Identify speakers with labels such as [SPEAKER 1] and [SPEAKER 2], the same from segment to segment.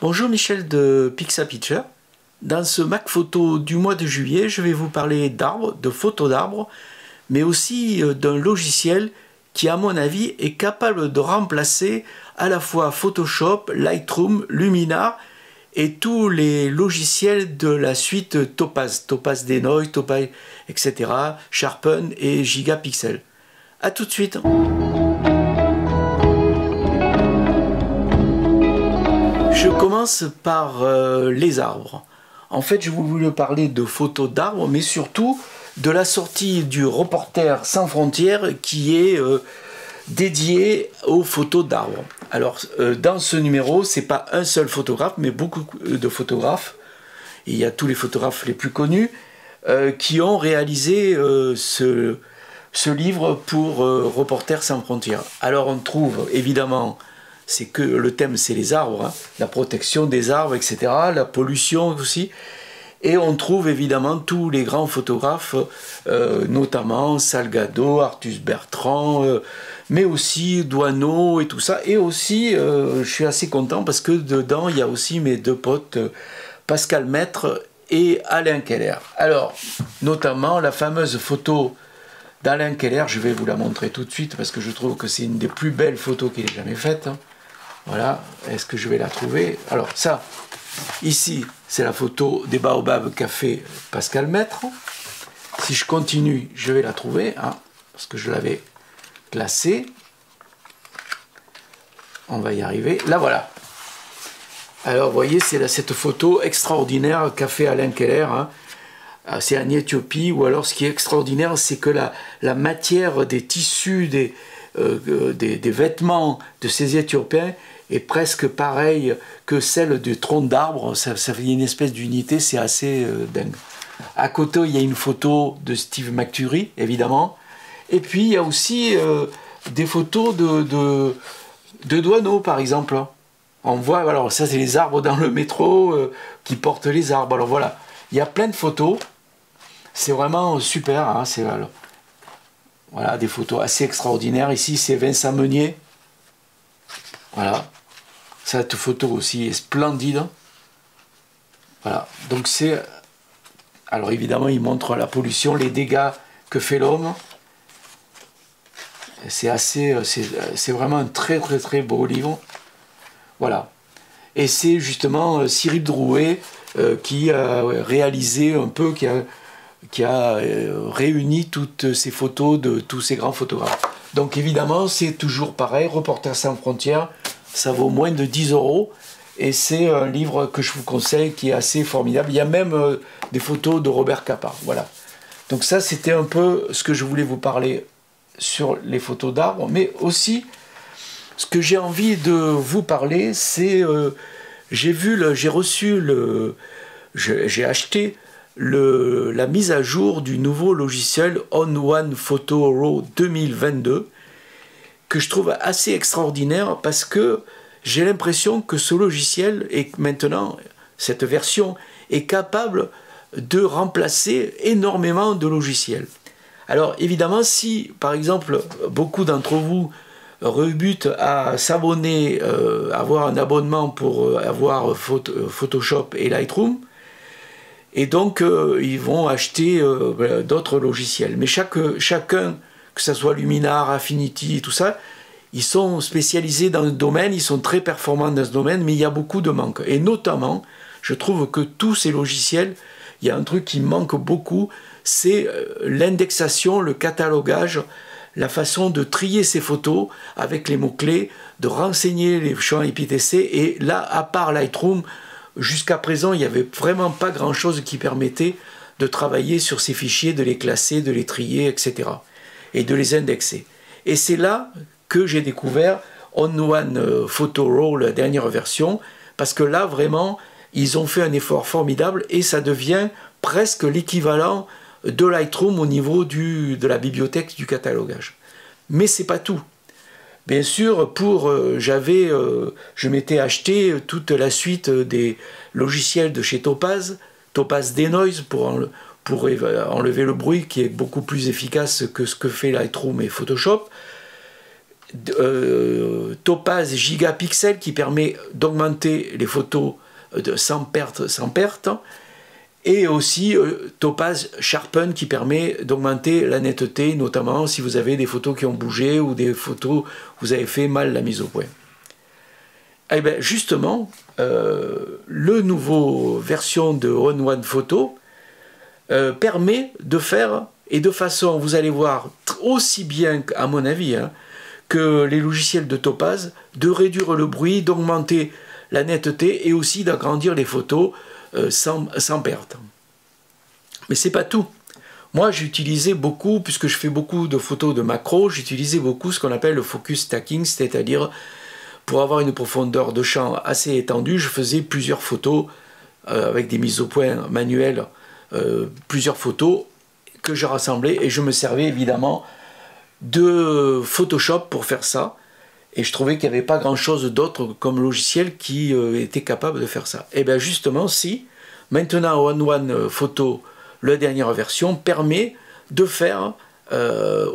[SPEAKER 1] Bonjour, Michel de Pixapicture. Dans ce Mac Photo du mois de juillet, je vais vous parler d'arbres, de photos d'arbres, mais aussi d'un logiciel qui, à mon avis, est capable de remplacer à la fois Photoshop, Lightroom, Luminar et tous les logiciels de la suite Topaz, Topaz Denoise, Topaz, etc., Sharpen et Gigapixel. A tout de suite. Je commence par les arbres. En fait, je voulais parler de photos d'arbres, mais surtout de la sortie du Reporters sans frontières qui est dédié aux photos d'arbres. Alors, dans ce numéro, c'est pas un seul photographe, mais beaucoup de photographes. Il y a tous les photographes les plus connus qui ont réalisé ce livre pour Reporters sans frontières. Alors, on trouve évidemment... c'est que le thème, c'est les arbres, hein, la protection des arbres, etc., la pollution aussi. Et on trouve évidemment tous les grands photographes, notamment Salgado, Arthus Bertrand, mais aussi Doisneau et tout ça. Et aussi, je suis assez content parce que dedans, il y a aussi mes deux potes, Pascal Maître et Alain Keller. Alors, notamment la fameuse photo d'Alain Keller, je vais vous la montrer tout de suite parce que je trouve que c'est une des plus belles photos qu'il ait jamais faites. Voilà, est-ce que je vais la trouver? Alors ça, ici, c'est la photo des baobabs qu'a fait Pascal Maître. Si je continue, je vais la trouver, hein, parce que je l'avais classée. On va y arriver. Là, voilà. Alors, vous voyez, c'est cette photo extraordinaire qu'a fait Alain Keller. Hein. C'est en Éthiopie, ou alors ce qui est extraordinaire, c'est que la matière des tissus, des vêtements de ces Éthiopiens est presque pareille que celle du tronc d'arbre. Ça fait une espèce d'unité, c'est assez dingue. À côté, il y a une photo de Steve McTurry, évidemment. Et puis, il y a aussi des photos de Doisneau, par exemple. On voit, alors ça, c'est les arbres dans le métro qui portent les arbres. Alors voilà, il y a plein de photos. C'est vraiment super. Hein, voilà, des photos assez extraordinaires. Ici, c'est Vincent Meunier. Voilà. Cette photo aussi est splendide. Voilà. Donc c'est... Alors évidemment, il montre la pollution, les dégâts que fait l'homme. C'est vraiment un très très très beau livre. Voilà. Et c'est justement Cyril Drouet qui a réalisé un peu, qui a réuni toutes ces photos de tous ces grands photographes. Donc évidemment, c'est toujours pareil, Reporters sans frontières, ça vaut moins de 10 € et c'est un livre que je vous conseille qui est assez formidable. Il y a même des photos de Robert Capa, voilà. Donc ça, c'était un peu ce que je voulais vous parler sur les photos d'arbres, mais aussi ce que j'ai envie de vous parler, c'est j'ai acheté la mise à jour du nouveau logiciel On1 Photo Raw 2022 que je trouve assez extraordinaire parce que j'ai l'impression que ce logiciel est maintenant, cette version est capable de remplacer énormément de logiciels. Alors évidemment, si par exemple beaucoup d'entre vous rebutent à s'abonner, avoir un abonnement pour avoir Photoshop et Lightroom, et donc ils vont acheter d'autres logiciels. Mais chacun, que ce soit Luminar, Affinity et tout ça, ils sont spécialisés dans le domaine, ils sont très performants dans ce domaine, mais il y a beaucoup de manques. Et notamment, je trouve que tous ces logiciels, il y a un truc qui manque beaucoup, c'est l'indexation, le catalogage, la façon de trier ces photos avec les mots-clés, de renseigner les champs IPTC. Et là, à part Lightroom, jusqu'à présent, il n'y avait vraiment pas grand-chose qui permettait de travailler sur ces fichiers, de les classer, de les trier, etc. et de les indexer. Et c'est là que j'ai découvert On1 Photo Raw, la dernière version, parce que là, vraiment, ils ont fait un effort formidable et ça devient presque l'équivalent de Lightroom au niveau de la bibliothèque du catalogage. Mais c'est pas tout. Bien sûr, je m'étais acheté toute la suite des logiciels de chez Topaz, Topaz Denoise pour enlever le bruit, qui est beaucoup plus efficace que ce que fait Lightroom et Photoshop. Topaz Gigapixel qui permet d'augmenter les photos sans perte, et aussi Topaz Sharpen qui permet d'augmenter la netteté, notamment si vous avez des photos qui ont bougé ou des photos où vous avez fait mal la mise au point. Et bien justement, le nouveau version de On1 Photo permet de faire, et de façon, vous allez voir, aussi bien, à mon avis, hein, que les logiciels de Topaz, de réduire le bruit, d'augmenter la netteté et aussi d'agrandir les photos sans perte. Mais c'est pas tout. Moi, j'utilisais beaucoup, puisque je fais beaucoup de photos de macro, j'utilisais beaucoup ce qu'on appelle le focus stacking, c'est-à-dire pour avoir une profondeur de champ assez étendue, je faisais plusieurs photos avec des mises au point manuelles, plusieurs photos que je rassemblais et je me servais évidemment de Photoshop pour faire ça. Et je trouvais qu'il n'y avait pas grand-chose d'autre comme logiciel qui était capable de faire ça. Et bien justement, si, maintenant On1 Photo, la dernière version, permet de faire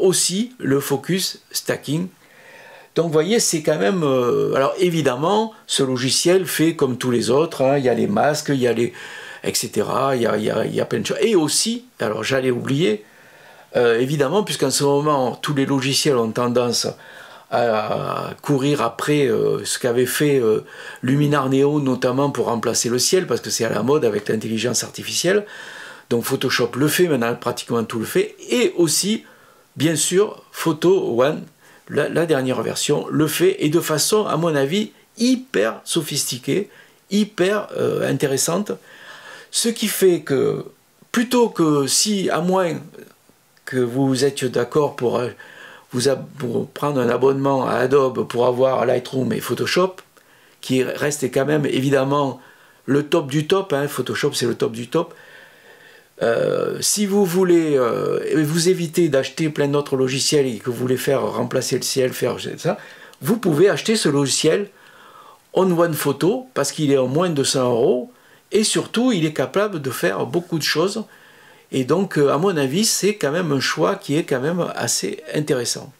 [SPEAKER 1] aussi le focus stacking. Donc vous voyez, c'est quand même... alors évidemment, ce logiciel fait comme tous les autres, hein, il y a les masques, il y a les... etc. Il y a plein de choses. Et aussi, alors j'allais oublier, évidemment, puisqu'en ce moment, tous les logiciels ont tendance à courir après ce qu'avait fait Luminar Neo, notamment pour remplacer le ciel, parce que c'est à la mode avec l'intelligence artificielle. Donc Photoshop le fait, maintenant pratiquement tout le fait. Et aussi, bien sûr, Photo One, la dernière version, le fait, et de façon, à mon avis, hyper sophistiquée, hyper intéressante. Ce qui fait que, plutôt que si, à moins que vous étiez d'accord pour prendre un abonnement à Adobe pour avoir Lightroom et Photoshop, qui reste quand même évidemment le top du top, hein, Photoshop c'est le top du top, si vous voulez vous éviter d'acheter plein d'autres logiciels et que vous voulez faire remplacer le ciel, faire ça, vous pouvez acheter ce logiciel On1 Photo parce qu'il est en moins de 100 € et surtout il est capable de faire beaucoup de choses. Et donc, à mon avis, c'est quand même un choix qui est quand même assez intéressant.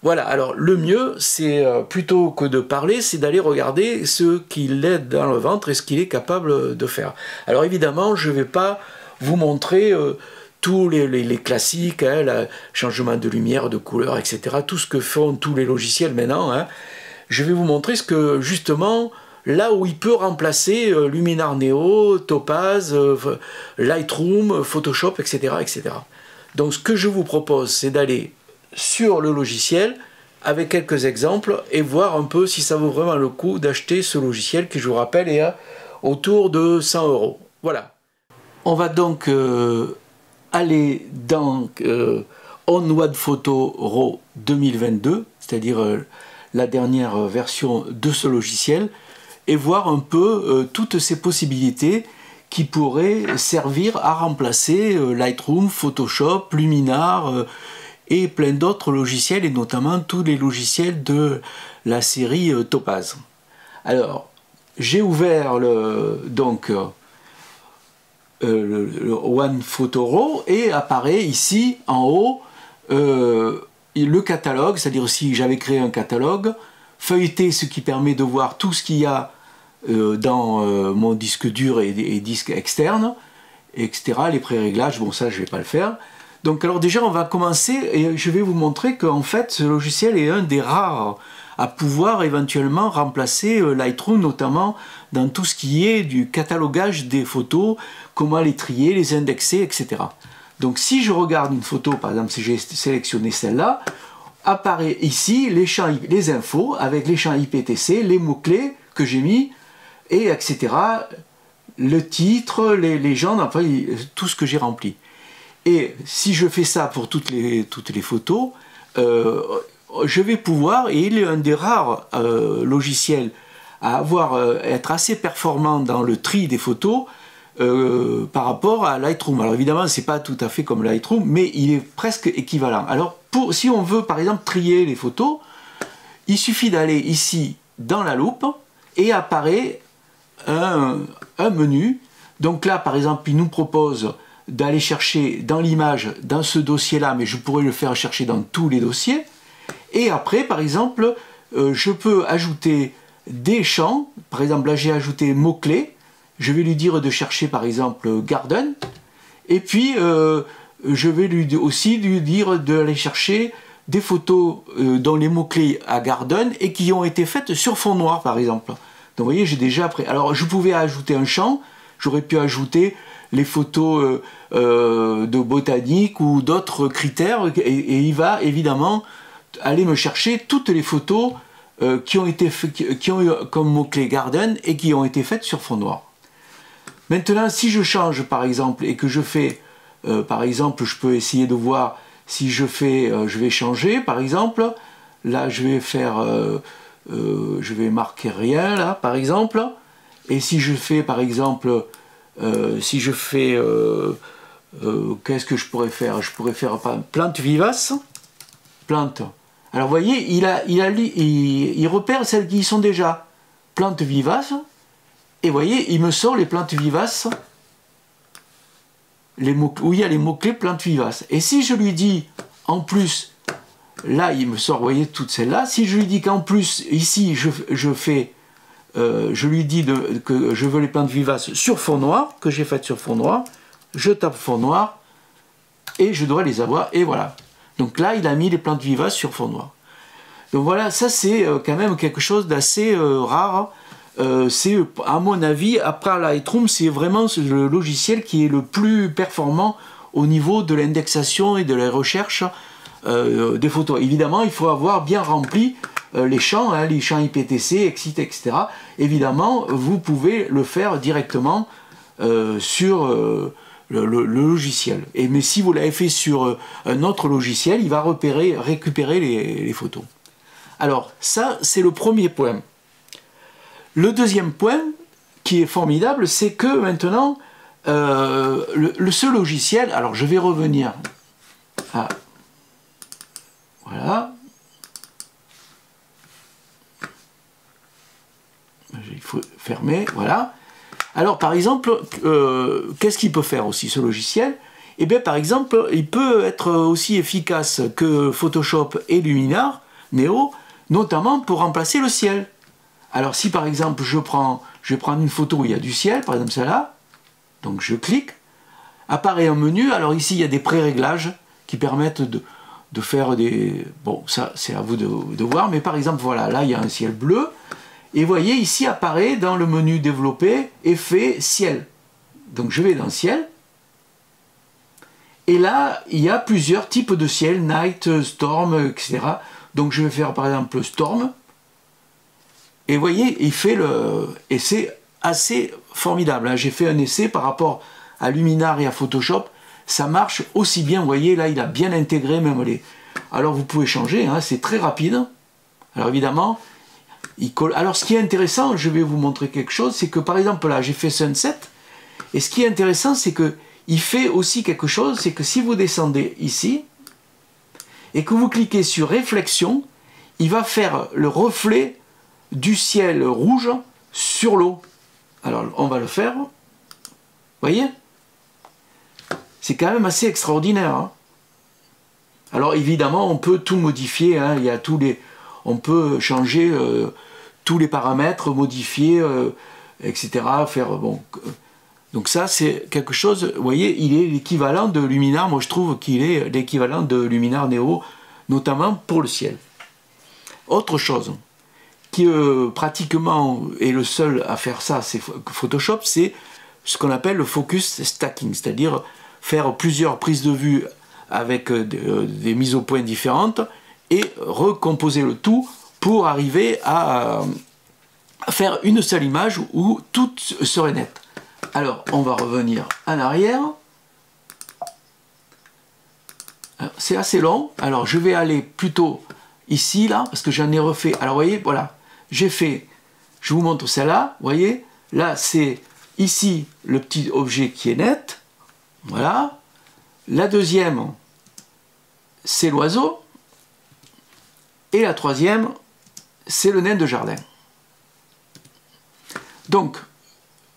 [SPEAKER 1] Voilà, alors le mieux, c'est plutôt que de parler, c'est d'aller regarder ce qu'il a dans le ventre et ce qu'il est capable de faire. Alors évidemment, je ne vais pas vous montrer tous les classiques, hein, le changement de lumière, de couleur, etc. Tout ce que font tous les logiciels maintenant. Hein. Je vais vous montrer ce que, justement... là où il peut remplacer Luminar Neo, Topaz, Lightroom, Photoshop, etc., etc. Donc ce que je vous propose, c'est d'aller sur le logiciel avec quelques exemples et voir un peu si ça vaut vraiment le coup d'acheter ce logiciel qui, je vous rappelle, est autour de 100 €. Voilà. On va donc aller dans On1 Photo RAW 2022, c'est-à-dire la dernière version de ce logiciel, et voir un peu toutes ces possibilités qui pourraient servir à remplacer Lightroom, Photoshop, Luminar et plein d'autres logiciels, et notamment tous les logiciels de la série Topaz. Alors, j'ai ouvert le One Photo RAW et apparaît ici en haut le catalogue, c'est-à-dire si j'avais créé un catalogue, feuilleter, ce qui permet de voir tout ce qu'il y a dans mon disque dur et disques externes, etc. Les pré-réglages, bon ça je ne vais pas le faire. Donc alors déjà on va commencer et je vais vous montrer qu'en fait ce logiciel est un des rares à pouvoir éventuellement remplacer Lightroom, notamment dans tout ce qui est du catalogage des photos, comment les trier, les indexer, etc. Donc si je regarde une photo, par exemple si j'ai sélectionné celle-là, apparaît ici les infos avec les champs IPTC, les mots-clés que j'ai mis, et etc. Le titre, les légendes, enfin tout ce que j'ai rempli. Et si je fais ça pour toutes les photos, je vais pouvoir, et il est un des rares logiciels à être assez performant dans le tri des photos par rapport à Lightroom. Alors évidemment, c'est pas tout à fait comme Lightroom, mais il est presque équivalent. Alors si on veut par exemple trier les photos, il suffit d'aller ici dans la loupe et apparaît un menu. Donc là par exemple il nous propose d'aller chercher dans l'image, dans ce dossier là, mais je pourrais le faire chercher dans tous les dossiers, Et après, par exemple, je peux ajouter des champs. Par exemple, là, j'ai ajouté mots-clés. Je vais lui dire de chercher, par exemple, garden. Et puis, je vais aussi lui dire d'aller chercher des photos dans les mots-clés à garden et qui ont été faites sur fond noir, par exemple. Donc, vous voyez, j'ai déjà après. Alors, je pouvais ajouter un champ. J'aurais pu ajouter les photos de botanique ou d'autres critères. Et il va, évidemment, aller me chercher toutes les photos qui ont eu comme mot-clé garden et qui ont été faites sur fond noir. Maintenant, si je change par exemple et que je fais, par exemple, je peux essayer de voir si je fais, je vais changer par exemple, là je vais faire, je vais marquer rien là par exemple, et si je fais par exemple, si je fais, qu'est-ce que je pourrais faire? Je pourrais faire plante vivace, plante. Alors vous voyez, il repère celles qui y sont déjà, plantes vivaces. Et vous voyez, il me sort les plantes vivaces, où il y a les mots-clés plantes vivaces. Et si je lui dis, en plus, là, il me sort, vous voyez, toutes celles-là. Si je lui dis qu'en plus, ici, je lui dis que je veux les plantes vivaces sur fond noir, que j'ai faites sur fond noir, je tape fond noir, et je dois les avoir, et voilà. Donc là, il a mis les plantes vivaces sur fond noir. Donc voilà, ça c'est quand même quelque chose d'assez rare. C'est, à mon avis, après Lightroom, c'est vraiment le logiciel qui est le plus performant au niveau de l'indexation et de la recherche des photos. Évidemment, il faut avoir bien rempli les champs IPTC, etc. Évidemment, vous pouvez le faire directement sur le logiciel. Mais si vous l'avez fait sur un autre logiciel, il va récupérer les photos. Alors, ça, c'est le premier point. Le deuxième point qui est formidable, c'est que maintenant, ce logiciel, alors je vais revenir à, voilà, il faut fermer, voilà. Alors par exemple, qu'est-ce qu'il peut faire aussi ce logiciel? Eh bien par exemple, il peut être aussi efficace que Photoshop et Luminar Neo, notamment pour remplacer le ciel. Alors si par exemple je vais prendre une photo où il y a du ciel, par exemple celle-là, donc je clique, apparaît un menu, alors ici il y a des pré-réglages qui permettent de faire des... Bon, ça c'est à vous de voir, mais par exemple voilà, là il y a un ciel bleu, et vous voyez ici apparaît dans le menu développer, effet ciel. Donc je vais dans ciel, et là il y a plusieurs types de ciel, night, storm, etc. Donc je vais faire par exemple storm, et vous voyez, il fait le... Et c'est assez formidable. Hein. J'ai fait un essai par rapport à Luminar et à Photoshop. Ça marche aussi bien. Vous voyez, là, il a bien intégré même les... Alors, vous pouvez changer. Hein, c'est très rapide. Alors, évidemment, il colle... Alors, ce qui est intéressant, je vais vous montrer quelque chose, c'est que, par exemple, là, j'ai fait Sunset. Et ce qui est intéressant, c'est qu'il fait aussi quelque chose, c'est que si vous descendez ici, et que vous cliquez sur Réflexion, il va faire le reflet du ciel rouge sur l'eau. Alors on va le faire. Vous voyez? C'est quand même assez extraordinaire. Hein. Alors évidemment on peut tout modifier. Hein. Il y a on peut changer tous les paramètres, modifier, etc. Faire bon. Donc ça c'est quelque chose. Vous voyez, il est l'équivalent de Luminar. Moi je trouve qu'il est l'équivalent de Luminar Neo, notamment pour le ciel. Autre chose qui pratiquement est le seul à faire ça, c'est Photoshop, c'est ce qu'on appelle le focus stacking, c'est-à-dire faire plusieurs prises de vue avec des mises au point différentes et recomposer le tout pour arriver à faire une seule image où tout serait net. Alors, on va revenir en arrière. C'est assez long, alors je vais aller plutôt ici, là, parce que j'en ai refait. Alors, vous voyez, voilà. J'ai fait, je vous montre celle-là, vous voyez, là c'est ici le petit objet qui est net, voilà. La deuxième, c'est l'oiseau, et la troisième, c'est le nain de jardin. Donc,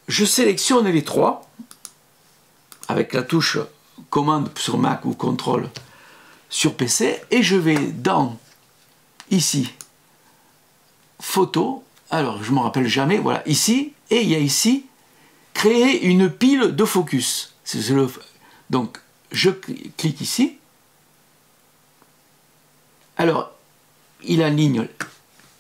[SPEAKER 1] je sélectionne les trois, avec la touche commande sur Mac ou contrôle sur PC, et je vais dans ici, photo, alors je ne me rappelle jamais, voilà, ici, et il y a ici, créer une pile de focus. Donc, je clique ici. Alors, il aligne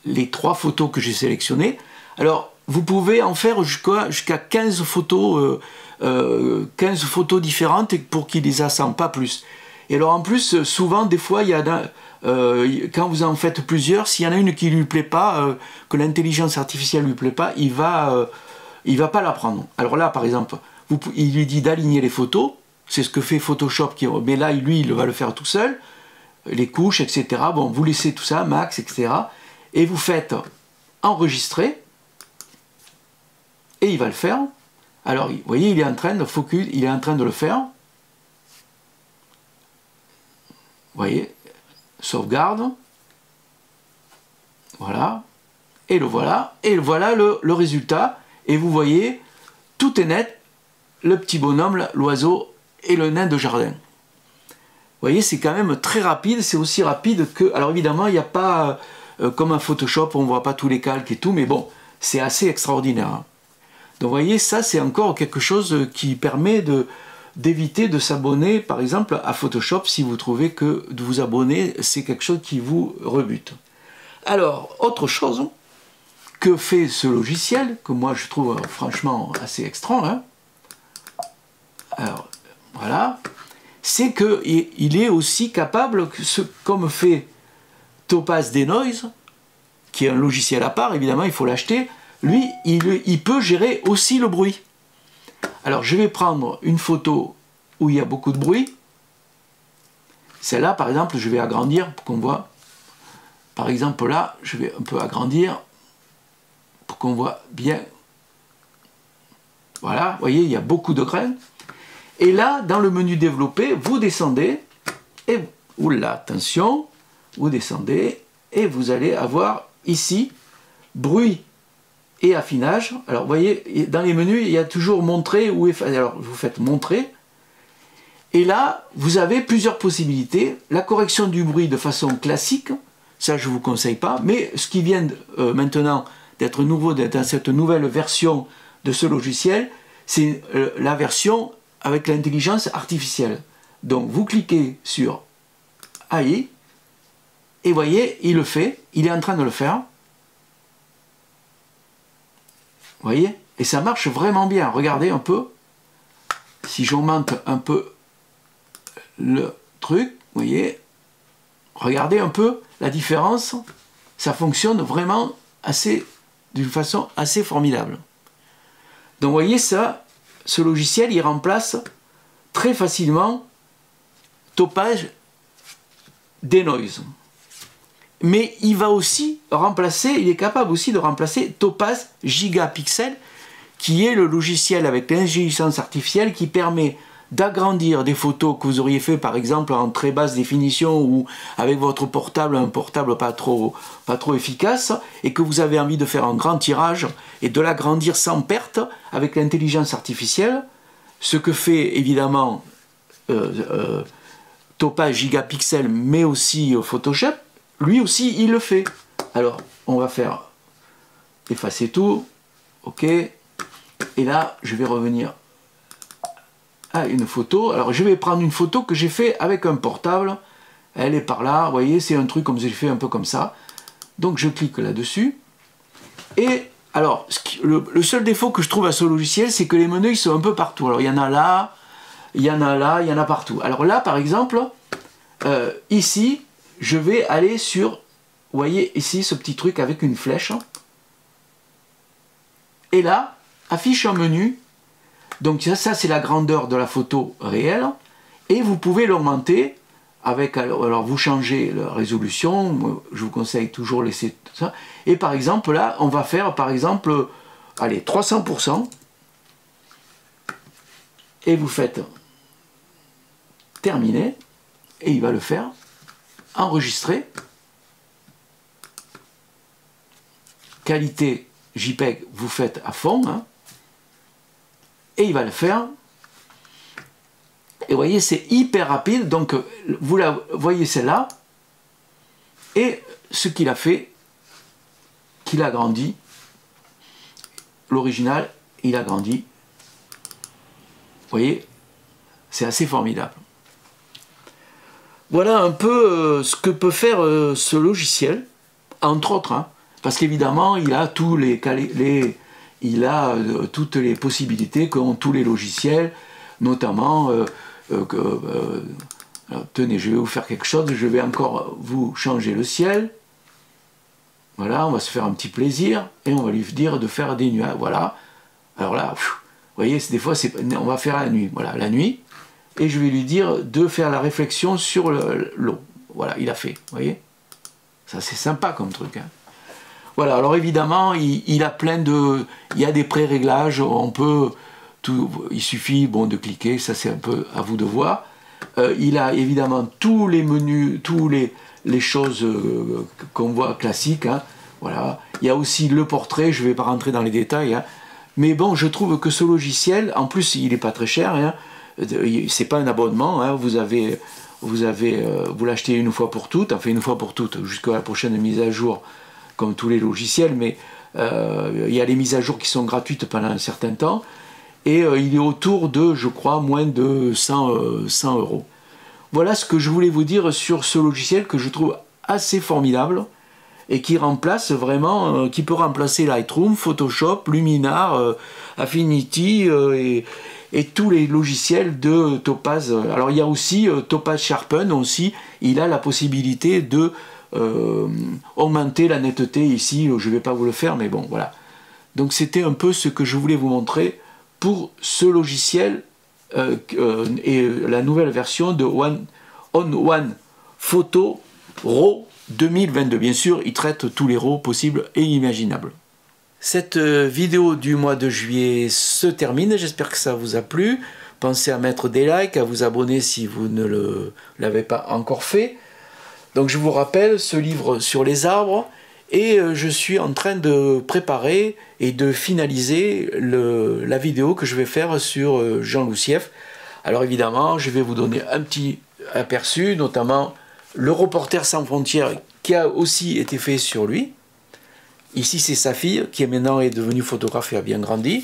[SPEAKER 1] les 3 photos que j'ai sélectionnées. Alors, vous pouvez en faire jusqu'à 15 photos, 15 photos différentes pour qu'il les assemble, pas plus. Et alors, en plus, souvent, des fois, il y a quand vous en faites plusieurs, s'il y en a une qui ne lui plaît pas, que l'intelligence artificielle ne lui plaît pas, il va pas la prendre. Alors là, par exemple, il lui dit d'aligner les photos. C'est ce que fait Photoshop, mais là, lui, il va le faire tout seul. Les couches, etc. Bon, vous laissez tout ça, max, etc. Et vous faites enregistrer. Et il va le faire. Alors, vous voyez, il est en train de focus, il est en train de le faire. Vous voyez, sauvegarde. Voilà. Et le voilà. Et voilà le résultat. Et vous voyez, tout est net. Le petit bonhomme, l'oiseau et le nain de jardin. Vous voyez, c'est quand même très rapide. C'est aussi rapide que... Alors évidemment, il n'y a pas... comme un Photoshop, on ne voit pas tous les calques et tout. Mais bon, c'est assez extraordinaire. Hein. Donc vous voyez, ça c'est encore quelque chose qui permet d'éviter de s'abonner, par exemple, à Photoshop si vous trouvez que de vous abonner, c'est quelque chose qui vous rebute. Alors, autre chose que fait ce logiciel, que moi je trouve franchement assez extra, hein. Alors, voilà, c'est qu'il est aussi capable, comme fait Topaz Denoise, qui est un logiciel à part, évidemment, il faut l'acheter. Lui, il peut gérer aussi le bruit. Alors, je vais prendre une photo où il y a beaucoup de bruit. Celle-là, par exemple, je vais agrandir pour qu'on voit. Par exemple, là, je vais un peu agrandir pour qu'on voit bien. Voilà, vous voyez, il y a beaucoup de grains. Et là, dans le menu développer, vous descendez et, oula, attention, vous descendez et vous allez avoir ici bruit et affinage. Alors, vous voyez, dans les menus, il y a toujours montrer ou effacer. Alors, vous faites montrer. Et là, vous avez plusieurs possibilités. La correction du bruit de façon classique, ça, je ne vous conseille pas. Mais ce qui vient maintenant d'être nouveau, dans cette nouvelle version de ce logiciel, c'est la version avec l'intelligence artificielle. Donc, vous cliquez sur AI, et vous voyez, il le fait. Il est en train de le faire. Vous voyez? Et ça marche vraiment bien. Regardez un peu. Si j'augmente un peu le truc, vous voyez? Regardez un peu la différence. Ça fonctionne vraiment d'une façon assez formidable. Donc, vous voyez ça, ce logiciel, il remplace très facilement Topaz Denoise. Mais il va aussi remplacer, il est capable aussi de remplacer Topaz Gigapixel, qui est le logiciel avec l'intelligence artificielle qui permet d'agrandir des photos que vous auriez fait par exemple en très basse définition ou avec votre portable, un portable pas trop efficace, et que vous avez envie de faire un grand tirage et de l'agrandir sans perte avec l'intelligence artificielle, ce que fait évidemment Topaz Gigapixel, mais aussi Photoshop. Lui aussi, il le fait. Alors, on va faire effacer tout. OK. Et là, je vais revenir à une photo. Alors, je vais prendre une photo que j'ai fait avec un portable. Elle est par là. Vous voyez, c'est un truc comme j'ai fait un peu comme ça. Donc, je clique là-dessus. Et alors, le seul défaut que je trouve à ce logiciel, c'est que les menus, ils sont un peu partout. Alors, il y en a là, il y en a là, il y en a partout. Alors là, par exemple, ici, je vais aller sur, vous voyez ici ce petit truc avec une flèche. Et là, affiche un menu. Donc ça c'est la grandeur de la photo réelle. Et vous pouvez l'augmenter avec, alors vous changez la résolution. Je vous conseille toujours laisser tout ça. Et par exemple là, on va faire par exemple, allez, 300%. Et vous faites terminer. Et il va le faire. Enregistrer, qualité JPEG, vous faites à fond, hein, et il va le faire. Et vous voyez, c'est hyper rapide. Donc, vous la voyez celle-là, et ce qu'il a fait, qu'il a grandi. L'original, il a grandi. Vous voyez, c'est assez formidable. Voilà un peu ce que peut faire ce logiciel, entre autres, hein, parce qu'évidemment, il a toutes les possibilités qu'ont tous les logiciels, notamment, tenez, je vais vous faire quelque chose, je vais encore vous changer le ciel. Voilà, on va se faire un petit plaisir, et on va lui dire de faire des nuages, voilà. Alors là, vous voyez, des fois, on va faire la nuit, voilà, la nuit. Et je vais lui dire de faire la réflexion sur l'eau. Voilà, il a fait, vous voyez. Ça, c'est sympa comme truc. Hein. Voilà, alors évidemment, il a plein de... Il y a des pré-réglages, on peut... il suffit, bon, de cliquer, ça c'est un peu à vous de voir. Il a évidemment tous les menus, les choses qu'on voit classiques. Hein. Voilà. Il y a aussi le portrait, je ne vais pas rentrer dans les détails. Hein. Mais bon, je trouve que ce logiciel, en plus, il n'est pas très cher, hein. C'est pas un abonnement, hein. Vous l'achetez une fois pour toutes, enfin une fois pour toutes, jusqu'à la prochaine mise à jour, comme tous les logiciels, mais il y a les mises à jour qui sont gratuites pendant un certain temps, et il est autour de, je crois, moins de 100 €. Voilà ce que je voulais vous dire sur ce logiciel que je trouve assez formidable, et qui remplace vraiment, qui peut remplacer Lightroom, Photoshop, Luminar, Affinity, et tous les logiciels de Topaz. Alors il y a aussi Topaz Sharpen aussi, il a la possibilité de augmenter la netteté ici, je ne vais pas vous le faire, mais bon, voilà. Donc c'était un peu ce que je voulais vous montrer pour ce logiciel et la nouvelle version de On1 Photo RAW 2022. Bien sûr, il traite tous les RAW possibles et imaginables. Cette vidéo du mois de juillet se termine, j'espère que ça vous a plu. Pensez à mettre des likes, à vous abonner si vous ne l'avez pas encore fait. Donc je vous rappelle ce livre sur les arbres, et je suis en train de préparer et de finaliser la vidéo que je vais faire sur Jean Loussieff. Alors évidemment, je vais vous donner un petit aperçu, notamment le Reporter sans frontières qui a aussi été fait sur lui. Ici, c'est sa fille, qui maintenant est devenue photographe et a bien grandi.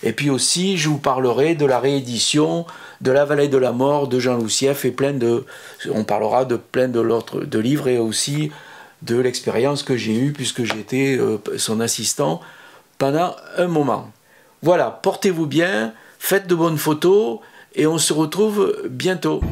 [SPEAKER 1] Et puis aussi, je vous parlerai de la réédition de La Vallée de la Mort de Jean Loussieff, et on parlera de plein de livres, et aussi de l'expérience que j'ai eue, puisque j'étais son assistant pendant un moment. Voilà, portez-vous bien, faites de bonnes photos, et on se retrouve bientôt.